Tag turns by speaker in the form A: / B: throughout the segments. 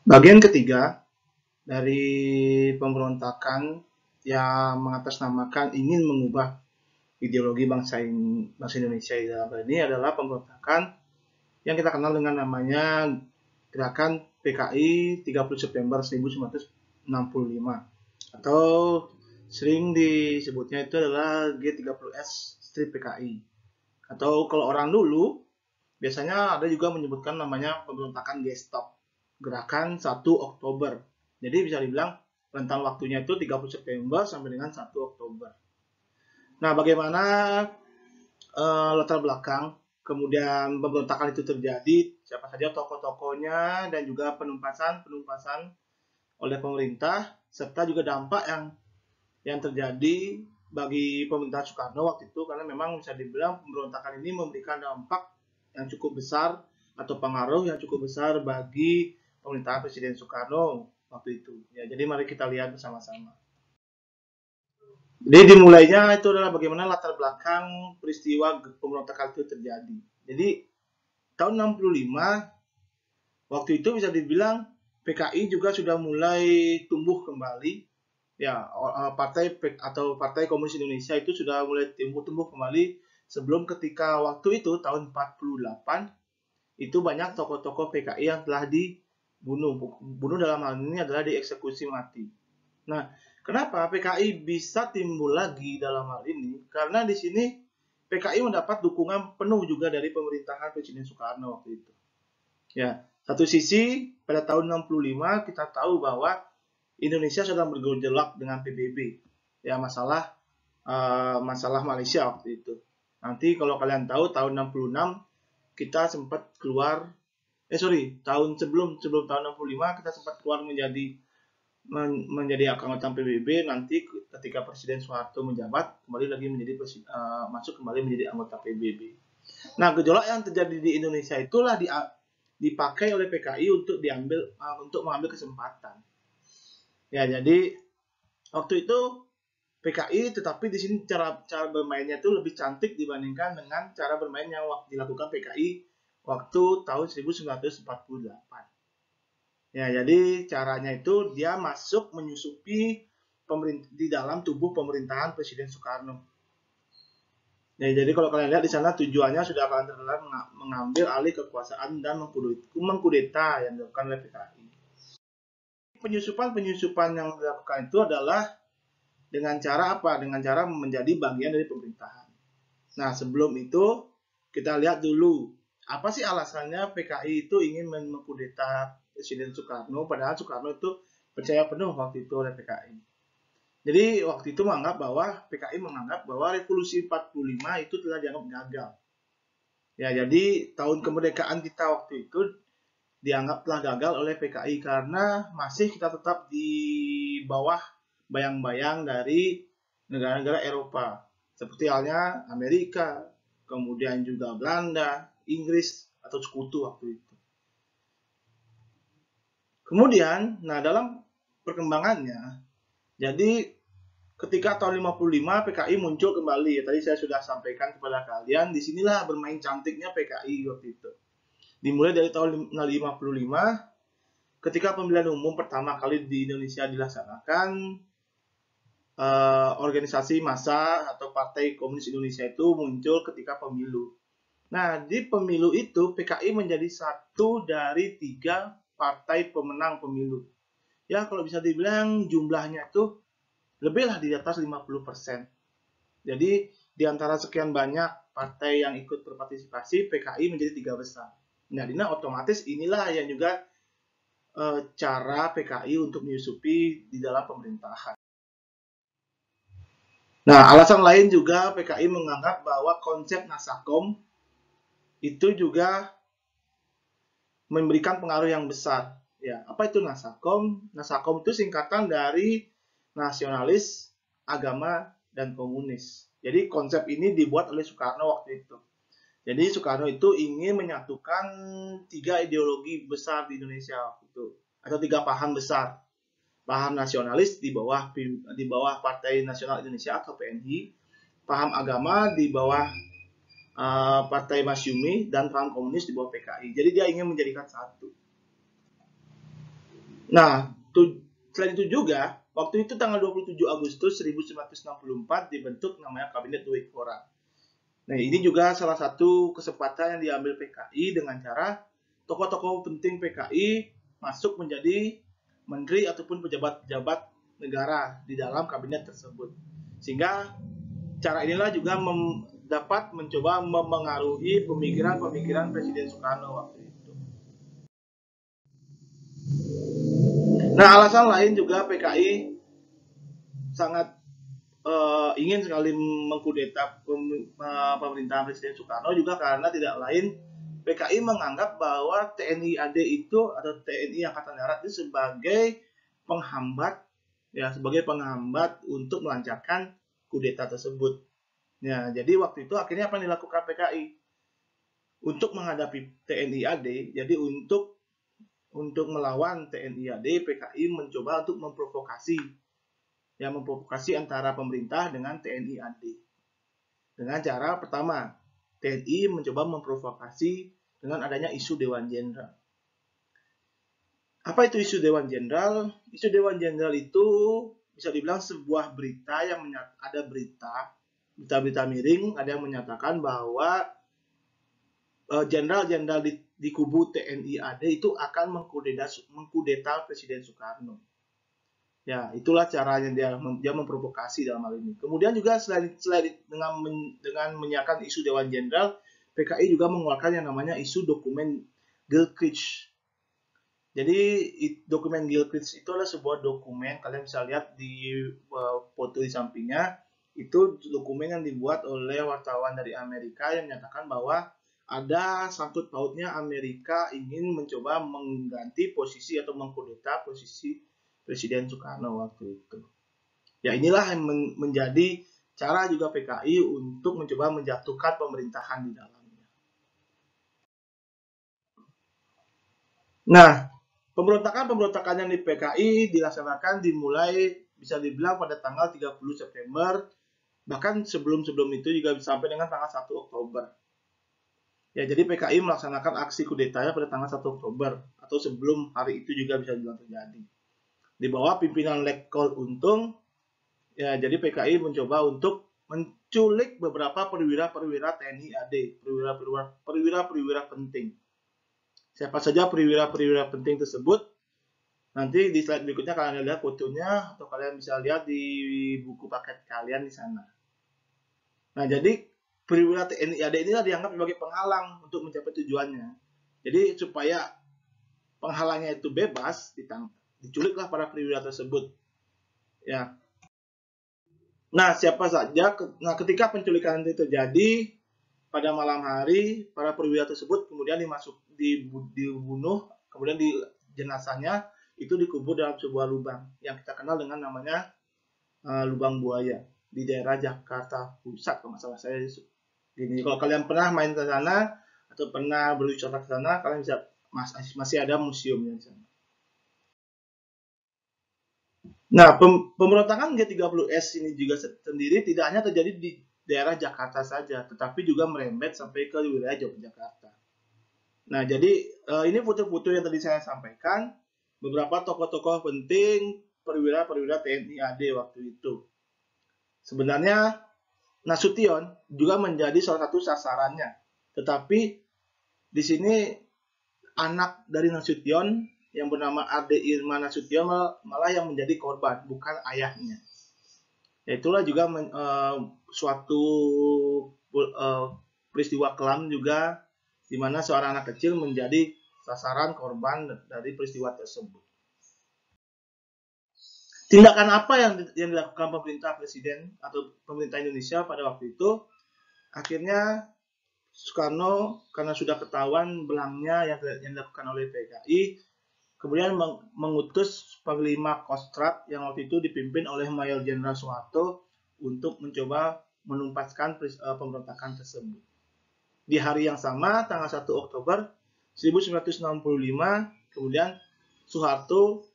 A: Bagian ketiga dari pemberontakan yang mengatasnamakan ingin mengubah ideologi bangsa Indonesia di dalam hal ini adalah pemberontakan yang kita kenal dengan namanya Gerakan PKI 30 September 1965 atau sering disebutnya itu adalah G30S Strip PKI. Atau kalau orang dulu biasanya ada juga menyebutkan namanya pemberontakan Gestop, Gerakan 1 Oktober. Jadi bisa dibilang rentang waktunya itu 30 September sampai dengan 1 Oktober. Nah, bagaimana latar belakang kemudian pemberontakan itu terjadi, siapa saja tokoh-tokohnya, dan juga penumpasan oleh pemerintah, serta juga dampak yang terjadi bagi pemerintahan Soekarno waktu itu, karena memang bisa dibilang pemberontakan ini memberikan dampak yang cukup besar atau pengaruh yang cukup besar bagi pemerintahan Presiden Soekarno waktu itu. Ya, jadi mari kita lihat bersama-sama. Jadi dimulainya itu adalah bagaimana latar belakang peristiwa pemberontakan itu terjadi. Jadi tahun 65 waktu itu bisa dibilang PKI juga sudah mulai tumbuh kembali. Ya, Partai Komunis Indonesia itu sudah mulai tumbuh kembali sebelum ketika waktu itu tahun 48 itu banyak tokoh-tokoh PKI yang telah dibunuh. Bunuh dalam hal ini adalah dieksekusi mati. Nah, kenapa PKI bisa timbul lagi dalam hal ini? Karena di sini PKI mendapat dukungan penuh juga dari pemerintahan Presiden Soekarno waktu itu. Ya, satu sisi pada tahun 65 kita tahu bahwa Indonesia sedang bergejolak dengan PBB. Ya, masalah Malaysia waktu itu. Nanti kalau kalian tahu tahun 66 kita sempat keluar tahun sebelum tahun 65 kita sempat keluar menjadi anggota PBB. Nanti ketika Presiden Soeharto menjabat kembali lagi masuk kembali menjadi anggota PBB. Nah, gejolak yang terjadi di Indonesia itulah dipakai oleh PKI untuk mengambil kesempatan. Ya, jadi waktu itu PKI, tetapi di sini cara bermainnya itu lebih cantik dibandingkan dengan cara bermain yang dilakukan PKI waktu tahun 1948. Ya, jadi caranya itu dia masuk menyusupi di dalam tubuh pemerintahan Presiden Soekarno. Ya, jadi kalau kalian lihat di sana tujuannya sudah akan terlihat mengambil alih kekuasaan dan mengkudeta yang dilakukan oleh PKI. Penyusupan yang dilakukan itu adalah dengan cara apa? Dengan cara menjadi bagian dari pemerintahan. Nah, sebelum itu kita lihat dulu apa sih alasannya PKI itu ingin mengkudeta Presiden Soekarno, padahal Soekarno itu percaya penuh waktu itu oleh PKI. Jadi waktu itu PKI menganggap bahwa revolusi 45 itu telah dianggap gagal. Ya, jadi tahun kemerdekaan kita waktu itu dianggap telah gagal oleh PKI karena masih kita tetap di bawah bayang-bayang dari negara-negara Eropa. Seperti halnya Amerika, kemudian juga Belanda, Inggris, atau sekutu waktu itu. Kemudian, dalam perkembangannya, jadi ketika tahun 55 PKI muncul kembali, tadi saya sudah sampaikan kepada kalian, disinilah bermain cantiknya PKI waktu itu. Dimulai dari tahun 55, ketika pemilihan umum pertama kali di Indonesia dilaksanakan, organisasi massa atau Partai Komunis Indonesia itu muncul ketika pemilu. Nah, di pemilu itu PKI menjadi satu dari 3 partai pemenang pemilu. Ya, kalau bisa dibilang jumlahnya itu lebihlah di atas 50%. Jadi, di antara sekian banyak partai yang ikut berpartisipasi, PKI menjadi 3 besar. Nah, otomatis inilah yang juga cara PKI untuk menyusupi di dalam pemerintahan. Nah, alasan lain juga PKI menganggap bahwa konsep Nasakom itu juga memberikan pengaruh yang besar. Ya, apa itu Nasakom? Nasakom itu singkatan dari nasionalis, agama, dan komunis. Jadi konsep ini dibuat oleh Soekarno waktu itu. Jadi Soekarno itu ingin menyatukan 3 ideologi besar di Indonesia waktu itu, atau 3 paham besar. Paham nasionalis di bawah Partai Nasional Indonesia atau PNI, paham agama di bawah Partai Masyumi, dan paham komunis di bawah PKI. Jadi dia ingin menjadikan satu. Nah, selain itu juga, waktu itu tanggal 27 Agustus 1964 dibentuk namanya Kabinet Duikora. Nah, ini juga salah satu kesempatan yang diambil PKI dengan cara tokoh-tokoh penting PKI masuk menjadi menteri ataupun pejabat-pejabat negara di dalam kabinet tersebut. Sehingga cara inilah juga dapat mencoba memengaruhi pemikiran-pemikiran Presiden Soekarno waktu itu. Nah, alasan lain juga PKI sangat ingin sekali mengkudeta pemerintahan Presiden Soekarno juga karena tidak lain PKI menganggap bahwa TNI AD itu atau TNI Angkatan Darat itu sebagai penghambat untuk melancarkan kudeta tersebut. Ya, jadi waktu itu akhirnya apa yang dilakukan PKI untuk menghadapi TNI AD, jadi untuk melawan TNI AD, PKI mencoba untuk memprovokasi antara pemerintah dengan TNI AD. Dengan cara pertama, TNI mencoba memprovokasi dengan adanya isu Dewan Jenderal. Apa itu isu Dewan Jenderal? Isu Dewan Jenderal itu bisa dibilang sebuah berita yang ada berita miring, ada yang menyatakan bahwa jenderal-jenderal di kubu TNI AD itu akan mengkudeta Presiden Soekarno. Ya, itulah caranya dia memprovokasi dalam hal ini. Kemudian juga selain dengan menyiarkan isu Dewan Jenderal, PKI juga mengeluarkan yang namanya isu dokumen Gilchrist. Jadi dokumen Gilchrist itu adalah sebuah dokumen, kalian bisa lihat di foto di sampingnya, itu dokumen yang dibuat oleh wartawan dari Amerika yang menyatakan bahwa ada sangkut pautnya Amerika ingin mencoba mengganti posisi atau mengkudeta posisi Presiden Soekarno waktu itu. Ya, inilah yang menjadi cara juga PKI untuk mencoba menjatuhkan pemerintahan di dalamnya. Nah, pemberontakan yang di PKI dilaksanakan dimulai bisa dibilang pada tanggal 30 September, bahkan sebelum itu juga sampai dengan tanggal 1 Oktober. Ya, jadi PKI melaksanakan aksi kudetanya pada tanggal 1 Oktober atau sebelum hari itu juga bisa dibilang terjadi. Di bawah pimpinan Letkol Untung, ya jadi PKI mencoba untuk menculik beberapa perwira-perwira TNI AD, perwira-perwira penting. Siapa saja perwira-perwira penting tersebut? Nanti di slide berikutnya kalian lihat fotonya atau kalian bisa lihat di buku paket kalian di sana. Nah, jadi perwira TNI AD inilah dianggap sebagai penghalang untuk mencapai tujuannya. Jadi supaya penghalangnya itu bebas, diculiklah para perwira tersebut. Ya. Nah, ketika penculikan itu terjadi pada malam hari, para perwira tersebut kemudian dibunuh, kemudian jenazahnya itu dikubur dalam sebuah lubang yang kita kenal dengan namanya lubang buaya di daerah Jakarta Pusat kalau masalah saya. Gini, kalau kalian pernah main ke sana atau pernah berwisata ke sana, kalian bisa masih ada museumnya di sana. Nah, pemberontakan G30S ini juga sendiri tidak hanya terjadi di daerah Jakarta saja, tetapi juga merembet sampai ke wilayah Yogyakarta. Nah, jadi ini foto-foto yang tadi saya sampaikan, beberapa tokoh-tokoh penting perwira-perwira TNI AD waktu itu. Sebenarnya Nasution juga menjadi salah satu sasarannya, tetapi di sini anak dari Nasution yang bernama Ade Irma Nasution malah yang menjadi korban, bukan ayahnya. Itulah juga suatu peristiwa kelam juga di mana seorang anak kecil menjadi sasaran korban dari peristiwa tersebut. Tindakan apa yang dilakukan pemerintah presiden atau pemerintah Indonesia pada waktu itu? Akhirnya Soekarno karena sudah ketahuan belangnya yang dilakukan oleh PKI, kemudian mengutus Panglima Kostrad yang waktu itu dipimpin oleh Mayor Jenderal Soeharto untuk mencoba menumpaskan pemberontakan tersebut. Di hari yang sama, tanggal 1 Oktober 1965, kemudian Soeharto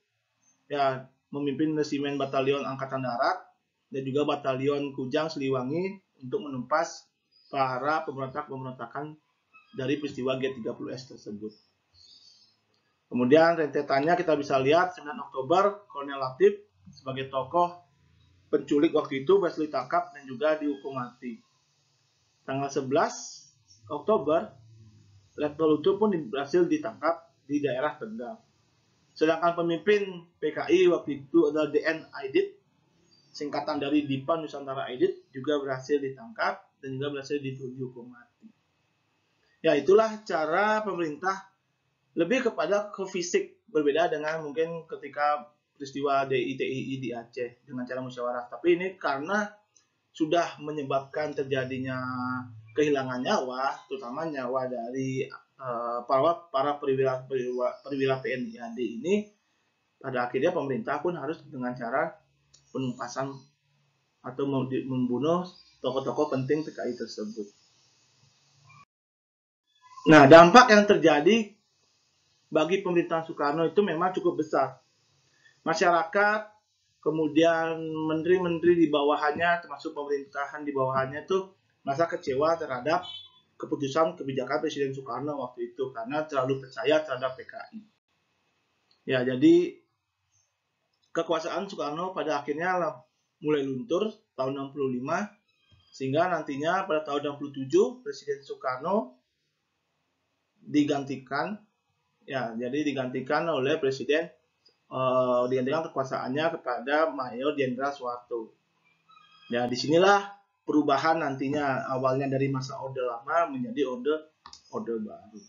A: ya memimpin resimen Batalion Angkatan Darat dan juga Batalion Kujang Siliwangi untuk menumpas para pemberontakan dari peristiwa G30S tersebut. Kemudian rentetannya kita bisa lihat 9 Oktober Kolonel Latif sebagai tokoh penculik waktu itu berhasil ditangkap dan juga dihukum mati. Tanggal 11 Oktober Letno Lutu pun berhasil ditangkap di daerah Tegal. Sedangkan pemimpin PKI waktu itu adalah DN Aidit, singkatan dari Dipa Nusantara Aidit, juga berhasil ditangkap dan juga berhasil dihukum mati. Ya, itulah cara pemerintah lebih kepada ke fisik, berbeda dengan mungkin ketika peristiwa DITII di Aceh dengan cara musyawarah. Tapi ini karena sudah menyebabkan terjadinya kehilangan nyawa, terutama nyawa dari para perwira TNI AD ini, pada akhirnya pemerintah pun harus dengan cara penumpasan atau membunuh tokoh-tokoh penting PKI tersebut. Nah, dampak yang terjadi bagi pemerintahan Soekarno itu memang cukup besar. Masyarakat, kemudian menteri-menteri di bawahannya, termasuk pemerintahan di bawahannya itu merasa kecewa terhadap keputusan kebijakan Presiden Soekarno waktu itu karena terlalu percaya terhadap PKI. Ya, jadi kekuasaan Soekarno pada akhirnya mulai luntur tahun 65, sehingga nantinya pada tahun 67 Presiden Soekarno digantikan, ya, jadi digantikan oleh Presiden, digantikan kekuasaannya kepada Mayor Jenderal Soeharto. Ya, disinilah perubahan nantinya, awalnya dari masa Orde Lama menjadi Orde Baru.